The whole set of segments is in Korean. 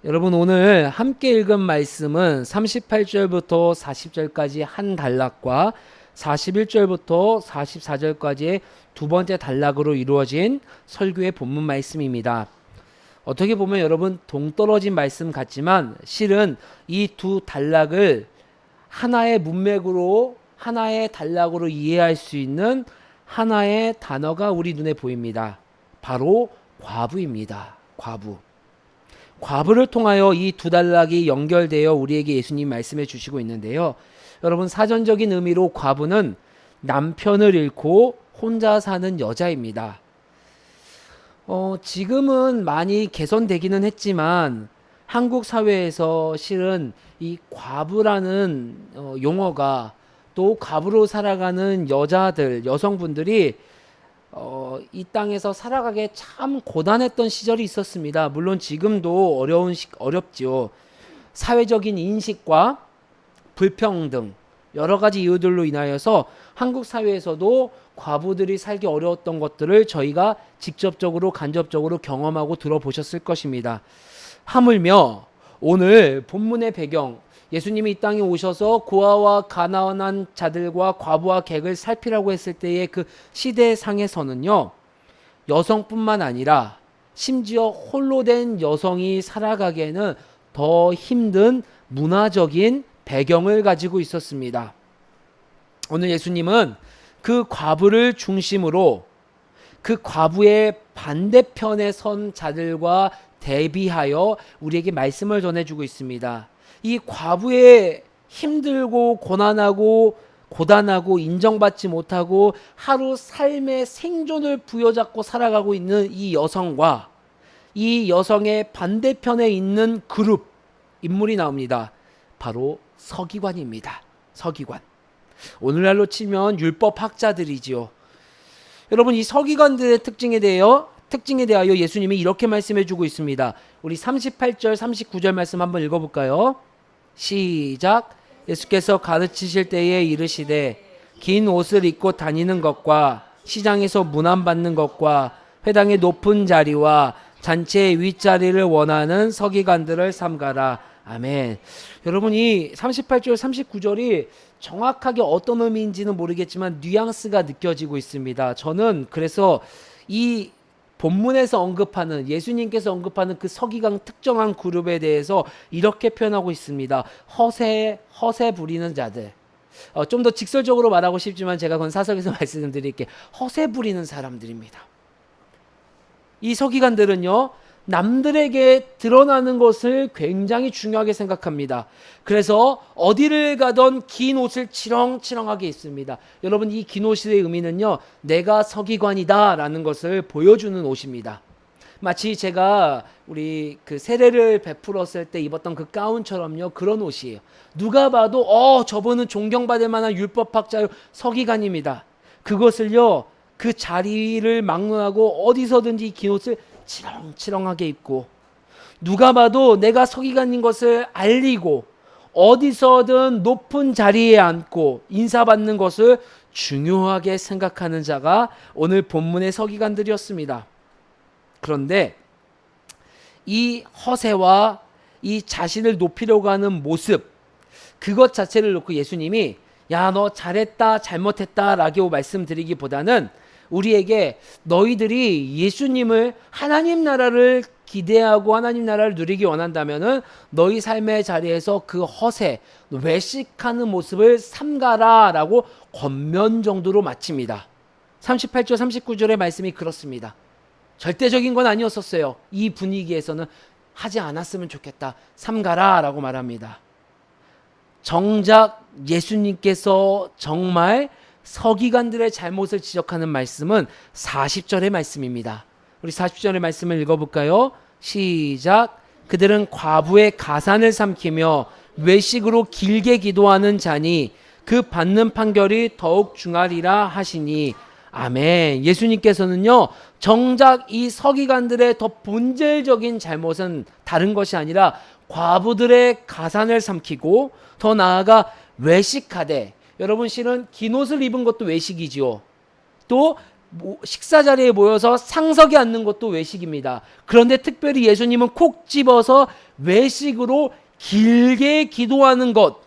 여러분 오늘 함께 읽은 말씀은 38절부터 40절까지 한 단락과 41절부터 44절까지의 두 번째 단락으로 이루어진 설교의 본문 말씀입니다. 어떻게 보면 여러분 동떨어진 말씀 같지만 실은 이 두 단락을 하나의 문맥으로 하나의 단락으로 이해할 수 있는 하나의 단어가 우리 눈에 보입니다. 바로 과부입니다. 과부. 과부를 통하여 이 두 단락이 연결되어 우리에게 예수님 말씀해 주시고 있는데요. 여러분 사전적인 의미로 과부는 남편을 잃고 혼자 사는 여자입니다. 지금은 많이 개선되기는 했지만 한국 사회에서 실은 이 과부라는 용어가 또 과부로 살아가는 여자들, 여성분들이 이 땅에서 살아가기에 참 고단했던 시절이 있었습니다. 물론 지금도 어렵지요. 사회적인 인식과 불평등, 여러 가지 이유들로 인하여서 한국 사회에서도 과부들이 살기 어려웠던 것들을 저희가 직접적으로 간접적으로 경험하고 들어보셨을 것입니다. 하물며 오늘 본문의 배경, 예수님이 이 땅에 오셔서 고아와 가난한 자들과 과부와 객을 살피라고 했을 때의 그 시대상에서는요, 여성뿐만 아니라 심지어 홀로 된 여성이 살아가기에는 더 힘든 문화적인 배경을 가지고 있었습니다. 오늘 예수님은 그 과부를 중심으로 그 과부의 반대편에 선 자들과 대비하여 우리에게 말씀을 전해주고 있습니다. 이 과부의 힘들고 고단하고 인정받지 못하고 하루 삶의 생존을 부여잡고 살아가고 있는 이 여성과 이 여성의 반대편에 있는 그룹 인물이 나옵니다. 바로 서기관입니다. 서기관. 오늘날로 치면 율법학자들이지요. 여러분 이 서기관들의 특징에 대하여 예수님이 이렇게 말씀해주고 있습니다. 우리 38절 39절 말씀 한번 읽어볼까요? 시작. 예수께서 가르치실 때에 이르시되 긴 옷을 입고 다니는 것과 시장에서 문안받는 것과 회당의 높은 자리와 잔치의 윗자리를 원하는 서기관들을 삼가라. 아멘. 여러분 이 38절 39절이 정확하게 어떤 의미인지는 모르겠지만 뉘앙스가 느껴지고 있습니다. 저는 그래서 이 본문에서 언급하는 예수님께서 언급하는 그 서기관 특정한 그룹에 대해서 이렇게 표현하고 있습니다. 허세 부리는 자들. 좀 더 직설적으로 말하고 싶지만 제가 그건 사석에서 말씀드릴게요. 허세 부리는 사람들입니다. 이 서기관들은요, 남들에게 드러나는 것을 굉장히 중요하게 생각합니다. 그래서 어디를 가던 긴 옷을 치렁치렁하게 입습니다. 여러분 이 긴 옷의 의미는요, 내가 서기관이다 라는 것을 보여주는 옷입니다. 마치 제가 우리 그 세례를 베풀었을 때 입었던 그 가운처럼요, 그런 옷이에요. 누가 봐도 저분은 존경받을 만한 율법학자요, 서기관입니다. 그것을요, 그 자리를 막론하고 어디서든지 긴 옷을 치렁치렁하게 입고 누가 봐도 내가 서기관인 것을 알리고 어디서든 높은 자리에 앉고 인사받는 것을 중요하게 생각하는 자가 오늘 본문의 서기관들이었습니다. 그런데 이 허세와 이 자신을 높이려고 하는 모습, 그것 자체를 놓고 예수님이 야, 너 잘했다 잘못했다 라고 말씀드리기보다는 우리에게 너희들이 예수님을 하나님 나라를 기대하고 하나님 나라를 누리기 원한다면은 너희 삶의 자리에서 그 허세, 외식하는 모습을 삼가라 라고 권면 정도로 마칩니다. 38절 39절의 말씀이 그렇습니다. 절대적인 건 아니었었어요. 이 분위기에서는 하지 않았으면 좋겠다. 삼가라 라고 말합니다. 정작 예수님께서 정말 서기관들의 잘못을 지적하는 말씀은 40절의 말씀입니다. 우리 40절의 말씀을 읽어볼까요? 시작. 그들은 과부의 가산을 삼키며 외식으로 길게 기도하는 자니 그 받는 판결이 더욱 중하리라 하시니. 아멘. 예수님께서는요, 정작 이 서기관들의 더 본질적인 잘못은 다른 것이 아니라 과부들의 가산을 삼키고 더 나아가 외식하되, 여러분 실은 긴 옷을 입은 것도 외식이지요. 또 식사 자리에 모여서 상석에 앉는 것도 외식입니다. 그런데 특별히 예수님은 콕 집어서 외식으로 길게 기도하는 것,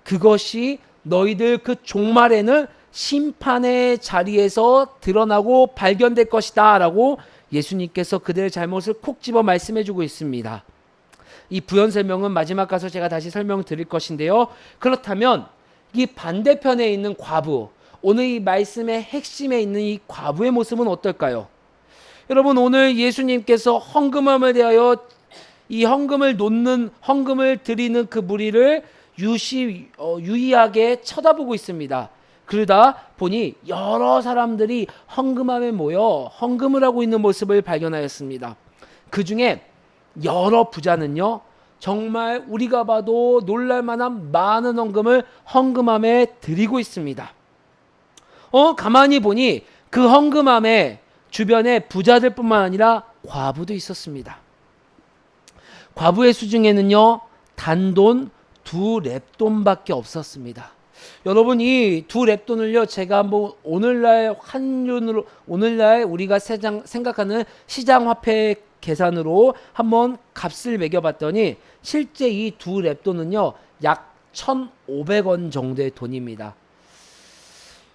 그것이 너희들 그 종말에는 심판의 자리에서 드러나고 발견될 것이다 라고 예수님께서 그들의 잘못을 콕 집어 말씀해 주고 있습니다. 이 부연 설명은 마지막 가서 제가 다시 설명드릴 것인데요. 그렇다면 이 반대편에 있는 과부, 오늘 이 말씀의 핵심에 있는 이 과부의 모습은 어떨까요? 여러분, 오늘 예수님께서 헌금함을 대하여 이 헌금을 드리는 그 무리를 유의하게 쳐다보고 있습니다. 그러다 보니 여러 사람들이 헌금함에 모여 헌금을 하고 있는 모습을 발견하였습니다. 그 중에 여러 부자는요, 정말 우리가 봐도 놀랄만한 많은 헌금함에 드리고 있습니다. 가만히 보니 그 헌금함에 주변에 부자들뿐만 아니라 과부도 있었습니다. 과부의 수중에는요, 단돈 2렙돈밖에 없었습니다. 여러분, 이 2렙돈을요, 제가 한번 오늘날 환율로, 오늘날 우리가 생각하는 시장 화폐 계산으로 한번 값을 매겨봤더니 실제 이 2렙돈은요, 약 1,500원 정도의 돈입니다.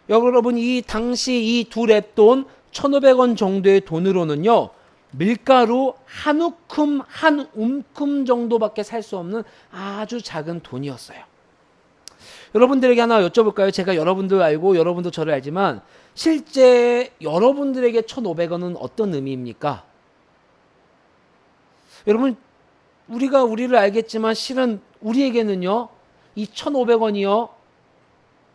여러분, 이 당시 이 2렙돈 1,500원 정도의 돈으로는요, 밀가루 한 움큼 정도밖에 살 수 없는 아주 작은 돈이었어요. 여러분들에게 하나 여쭤볼까요? 제가 여러분들 알고 여러분도 저를 알지만 실제 여러분들에게 1,500원은 어떤 의미입니까? 여러분, 우리가 우리를 알겠지만 실은 우리에게는요, 이 1,500원이요,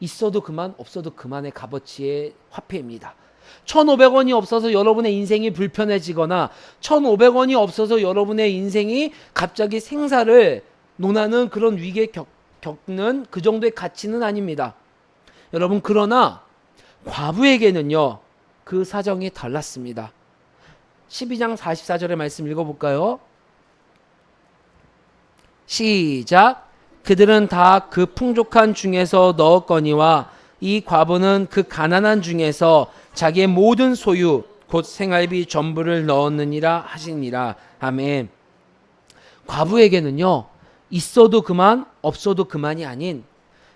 있어도 그만 없어도 그만의 값어치의 화폐입니다. 1,500원이 없어서 여러분의 인생이 불편해지거나 1,500원이 없어서 여러분의 인생이 갑자기 생사를 논하는 그런 위기에 겪는 그 정도의 가치는 아닙니다. 여러분, 그러나 과부에게는요, 그 사정이 달랐습니다. 12장 44절의 말씀 읽어볼까요? 시작. 그들은 다 그 풍족한 중에서 넣었거니와 이 과부는 그 가난한 중에서 자기의 모든 소유 곧 생활비 전부를 넣었느니라 하시니라. 아멘. 과부에게는요, 있어도 그만 없어도 그만이 아닌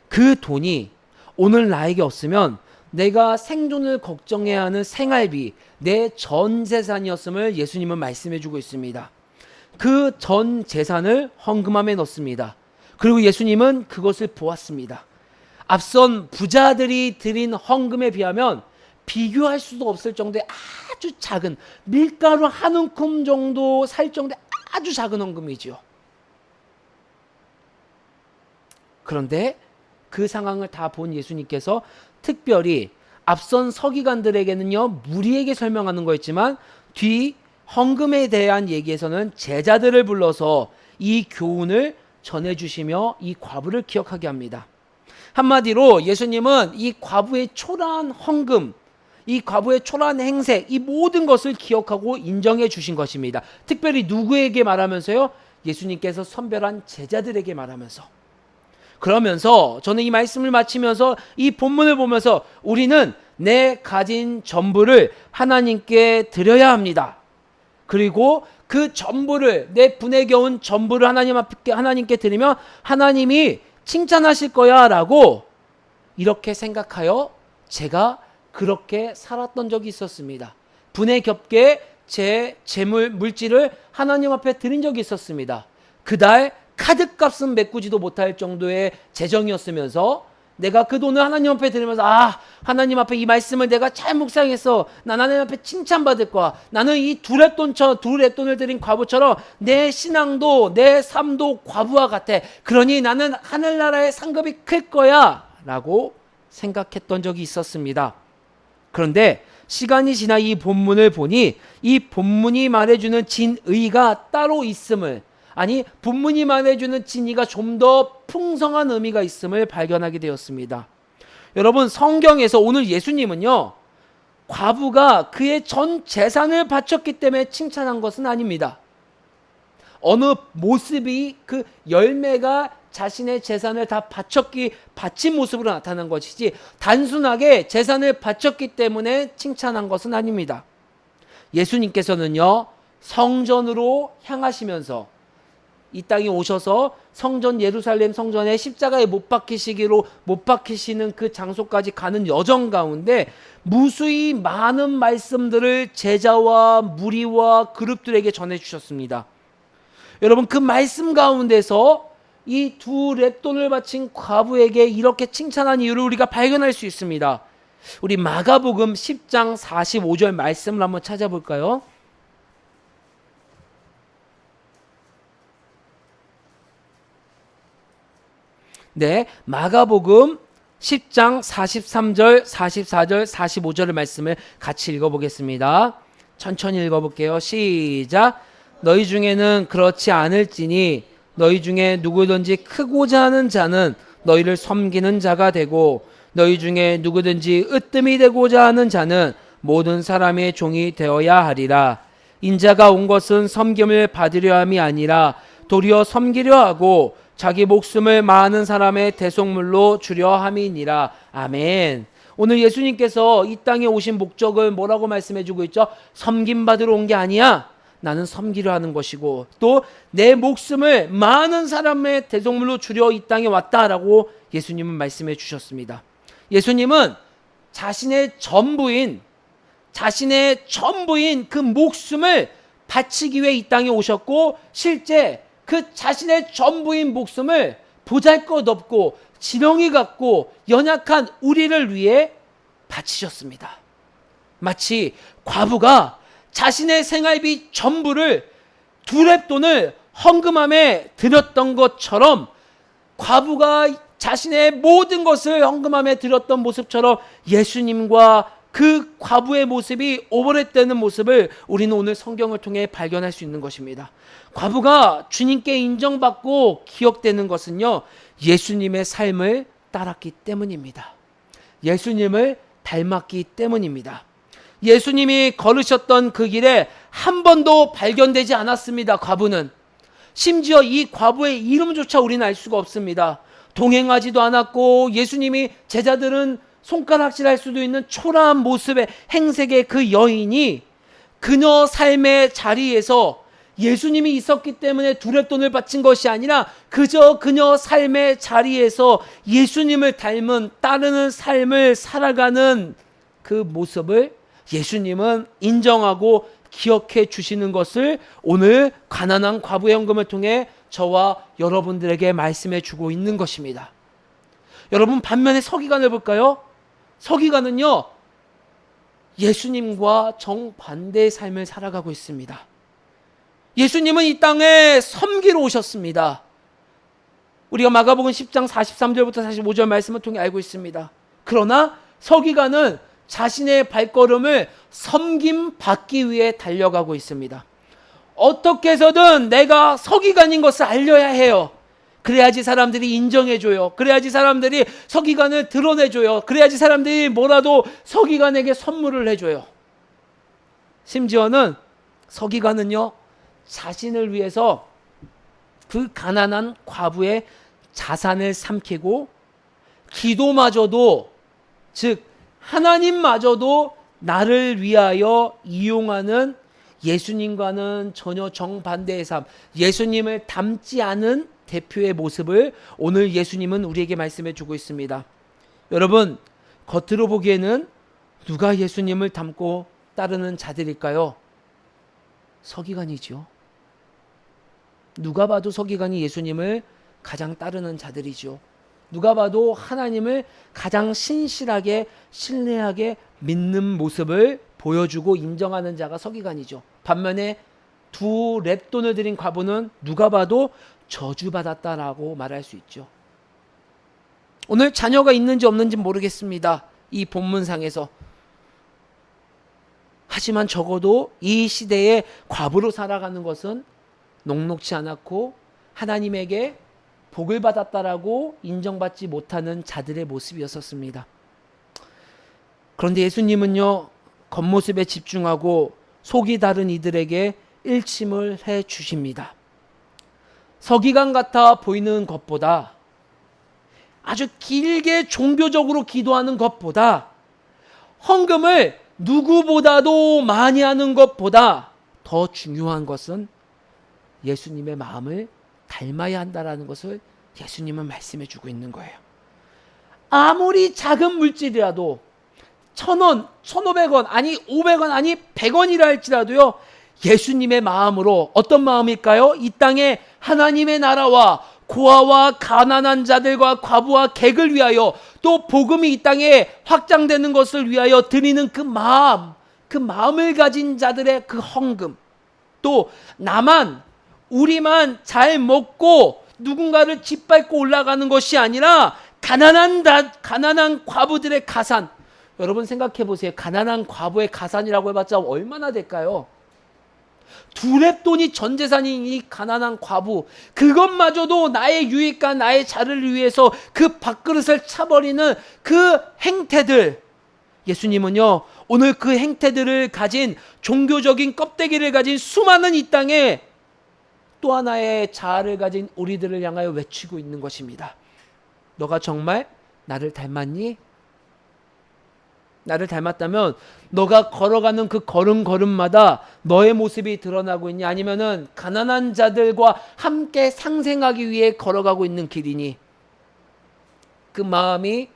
그 돈이 오늘 나에게 없으면 내가 생존을 걱정해야 하는 생활비, 내 전 재산이었음을 예수님은 말씀해 주고 있습니다. 그 전 재산을 헌금함에 넣습니다. 그리고 예수님은 그것을 보았습니다. 앞선 부자들이 드린 헌금에 비하면 비교할 수도 없을 정도의 아주 작은, 밀가루 한 움큼 정도 살 정도의 아주 작은 헌금이지요. 그런데 그 상황을 다 본 예수님께서 특별히 앞선 서기관들에게는요, 무리에게 설명하는 거였지만 뒤 헌금에 대한 얘기에서는 제자들을 불러서 이 교훈을 전해주시며 이 과부를 기억하게 합니다. 한마디로 예수님은 이 과부의 초라한 헌금, 이 과부의 초라한 행색, 이 모든 것을 기억하고 인정해 주신 것입니다. 특별히 누구에게 말하면서요? 예수님께서 선별한 제자들에게 말하면서. 그러면서 저는 이 말씀을 마치면서 이 본문을 보면서 우리는 내 가진 전부를 하나님께 드려야 합니다. 그리고 그 전부를, 내 분에 겨운 전부를 하나님께 드리면 하나님이 칭찬하실 거야 라고 이렇게 생각하여 제가 그렇게 살았던 적이 있었습니다. 분에 겹게 제 재물, 물질을 하나님 앞에 드린 적이 있었습니다. 그달 카드값은 메꾸지도 못할 정도의 재정이었으면서 내가 그 돈을 하나님 앞에 드리면서 하나님 앞에 이 말씀을 내가 잘 묵상해서 난 하나님 앞에 칭찬받을 거야. 나는 이 두 렙돈을 드린 과부처럼 내 신앙도 내 삶도 과부와 같아. 그러니 나는 하늘나라의 상급이 클 거야 라고 생각했던 적이 있었습니다. 그런데 시간이 지나 이 본문을 보니 이 본문이 말해주는 진의가 따로 있음을, 아니 본문이 말해주는 진의가 좀 더 풍성한 의미가 있음을 발견하게 되었습니다. 여러분, 성경에서 오늘 예수님은요, 과부가 그의 전 재산을 바쳤기 때문에 칭찬한 것은 아닙니다. 어느 모습이 그 열매가 자신의 재산을 다 바친 모습으로 나타난 것이지 단순하게 재산을 바쳤기 때문에 칭찬한 것은 아닙니다. 예수님께서는요, 성전으로 향하시면서 이 땅에 오셔서 성전 예루살렘 성전에 십자가에 못 박히시는 그 장소까지 가는 여정 가운데 무수히 많은 말씀들을 제자와 무리와 그룹들에게 전해 주셨습니다. 여러분, 그 말씀 가운데서 이 두 렙돈을 바친 과부에게 이렇게 칭찬한 이유를 우리가 발견할 수 있습니다. 우리 마가복음 10장 45절 말씀을 한번 찾아볼까요? 네, 마가복음 10장 43절, 44절, 45절의 말씀을 같이 읽어보겠습니다. 천천히 읽어볼게요. 시작. 너희 중에는 그렇지 않을지니 너희 중에 누구든지 크고자 하는 자는 너희를 섬기는 자가 되고 너희 중에 누구든지 으뜸이 되고자 하는 자는 모든 사람의 종이 되어야 하리라. 인자가 온 것은 섬김을 받으려 함이 아니라 도리어 섬기려 하고 자기 목숨을 많은 사람의 대속물로 주려 함이니라. 아멘. 오늘 예수님께서 이 땅에 오신 목적을 뭐라고 말씀해 주고 있죠? 섬김받으러 온 게 아니야. 나는 섬기려 하는 것이고 또 내 목숨을 많은 사람의 대속물로 주려 이 땅에 왔다라고 예수님은 말씀해 주셨습니다. 예수님은 자신의 전부인 그 목숨을 바치기 위해 이 땅에 오셨고 실제 그 자신의 전부인 목숨을 보잘것없고 지렁이 같고 연약한 우리를 위해 바치셨습니다. 마치 과부가 자신의 생활비 전부를 두 렙돈을 헌금함에 드렸던 것처럼 과부가 자신의 모든 것을 헌금함에 드렸던 모습처럼 예수님과 그 과부의 모습이 오버랩되는 모습을 우리는 오늘 성경을 통해 발견할 수 있는 것입니다. 과부가 주님께 인정받고 기억되는 것은요, 예수님의 삶을 따랐기 때문입니다. 예수님을 닮았기 때문입니다. 예수님이 걸으셨던 그 길에 한 번도 발견되지 않았습니다. 과부는. 심지어 이 과부의 이름조차 우리는 알 수가 없습니다. 동행하지도 않았고 예수님이 제자들은 손가락질할 수도 있는 초라한 모습의 행색의 그 여인이 그녀 삶의 자리에서 예수님이 있었기 때문에 두 렙돈을 바친 것이 아니라 그저 그녀 삶의 자리에서 예수님을 닮은 따르는 삶을 살아가는 그 모습을 예수님은 인정하고 기억해 주시는 것을 오늘 가난한 과부의 헌금을 통해 저와 여러분들에게 말씀해 주고 있는 것입니다. 여러분, 반면에 서기관을 볼까요? 서기관은요, 예수님과 정반대의 삶을 살아가고 있습니다. 예수님은 이 땅에 섬기러 오셨습니다. 우리가 마가복음 10장 43절부터 45절 말씀을 통해 알고 있습니다. 그러나 서기관은 자신의 발걸음을 섬김받기 위해 달려가고 있습니다. 어떻게 해서든 내가 서기관인 것을 알려야 해요. 그래야지 사람들이 인정해줘요. 그래야지 사람들이 서기관을 드러내줘요. 그래야지 사람들이 뭐라도 서기관에게 선물을 해줘요. 심지어는 서기관은요, 자신을 위해서 그 가난한 과부의 자산을 삼키고 기도마저도, 즉 하나님마저도 나를 위하여 이용하는 예수님과는 전혀 정반대의 삶, 예수님을 닮지 않은 대표의 모습을 오늘 예수님은 우리에게 말씀해 주고 있습니다. 여러분, 겉으로 보기에는 누가 예수님을 닮고 따르는 자들일까요? 서기관이죠. 누가 봐도 서기관이 예수님을 가장 따르는 자들이죠. 누가 봐도 하나님을 가장 신실하게 신뢰하게 믿는 모습을 보여주고 인정하는 자가 서기관이죠. 반면에 두 렙돈을 드린 과부는 누가 봐도 저주받았다라고 말할 수 있죠. 오늘 자녀가 있는지 없는지 모르겠습니다. 이 본문상에서. 하지만 적어도 이 시대에 과부로 살아가는 것은 녹록지 않았고 하나님에게 복을 받았다라고 인정받지 못하는 자들의 모습이었었습니다. 그런데 예수님은요, 겉모습에 집중하고 속이 다른 이들에게 일침을 해 주십니다. 서기관 같아 보이는 것보다, 아주 길게 종교적으로 기도하는 것보다, 헌금을 누구보다도 많이 하는 것보다 더 중요한 것은 예수님의 마음을 닮아야 한다라는 것을 예수님은 말씀해 주고 있는 거예요. 아무리 작은 물질이라도 1,000원, 1,500원, 아니 500원, 아니 100원이라 할지라도요, 예수님의 마음으로, 어떤 마음일까요? 이 땅에 하나님의 나라와 고아와 가난한 자들과 과부와 객을 위하여, 또 복음이 이 땅에 확장되는 것을 위하여 드리는 그 마음, 그 마음을 가진 자들의 그 헌금, 또 나만, 우리만 잘 먹고 누군가를 짓밟고 올라가는 것이 아니라 가난한 과부들의 가산. 여러분 생각해 보세요. 가난한 과부의 가산이라고 해봤자 얼마나 될까요? 두렙 돈이 전 재산인 이 가난한 과부, 그것마저도 나의 유익과 나의 자를 위해서 그 밥그릇을 차버리는 그 행태들, 예수님은요 오늘 그 행태들을 가진, 종교적인 껍데기를 가진 수많은 이 땅에 또 하나의 자아를 가진 우리들을 향하여 외치고 있는 것입니다. 너가 정말 나를 닮았니? 나를 닮았다면 너가 걸어가는 그 걸음걸음마다 너의 모습이 드러나고 있니? 아니면은 가난한 자들과 함께 상생하기 위해 걸어가고 있는 길이니? 그 마음이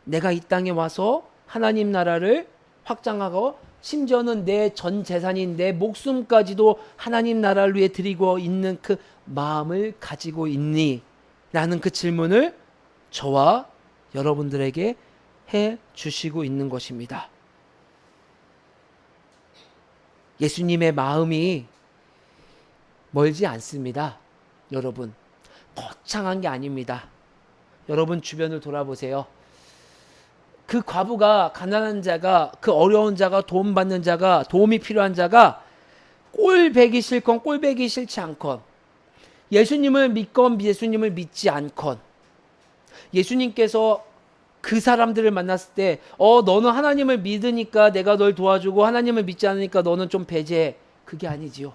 내가 이 땅에 와서 하나님 나라를 확장하고, 심지어는 내 전 재산인 내 목숨까지도 하나님 나라를 위해 드리고 있는 그 마음을 가지고 있니? 라는 그 질문을 저와 여러분들에게 해 주시고 있는 것입니다. 예수님의 마음이 멀지 않습니다. 여러분, 거창한 게 아닙니다. 여러분 주변을 돌아보세요. 그 과부가, 가난한 자가, 그 어려운 자가, 도움받는 자가, 도움이 필요한 자가 꼴배기 싫건 꼴배기 싫지 않건, 예수님을 믿건 예수님을 믿지 않건, 예수님께서 그 사람들을 만났을 때 너는 하나님을 믿으니까 내가 널 도와주고 하나님을 믿지 않으니까 너는 좀 배제해, 그게 아니지요.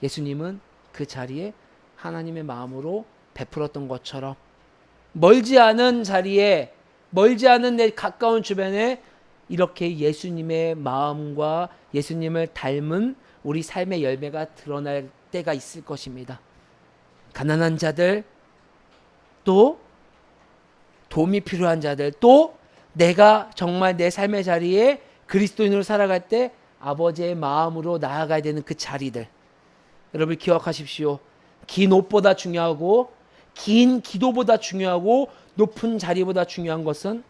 예수님은 그 자리에 하나님의 마음으로 베풀었던 것처럼, 멀지 않은 자리에, 멀지 않은 내 가까운 주변에 이렇게 예수님의 마음과 예수님을 닮은 우리 삶의 열매가 드러날 때가 있을 것입니다. 가난한 자들, 또 도움이 필요한 자들, 또 내가 정말 내 삶의 자리에 그리스도인으로 살아갈 때 아버지의 마음으로 나아가야 되는 그 자리들, 여러분 기억하십시오. 긴 옷보다 중요하고, 긴 기도보다 중요하고, 높은 자리보다 중요한 것은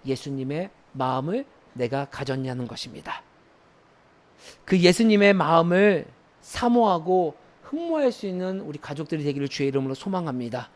예수님의 마음을 내가 가졌냐는 것입니다. 그 예수님의 마음을 사모하고 흠모할 수 있는 우리 가족들이 되기를 주의 이름으로 소망합니다.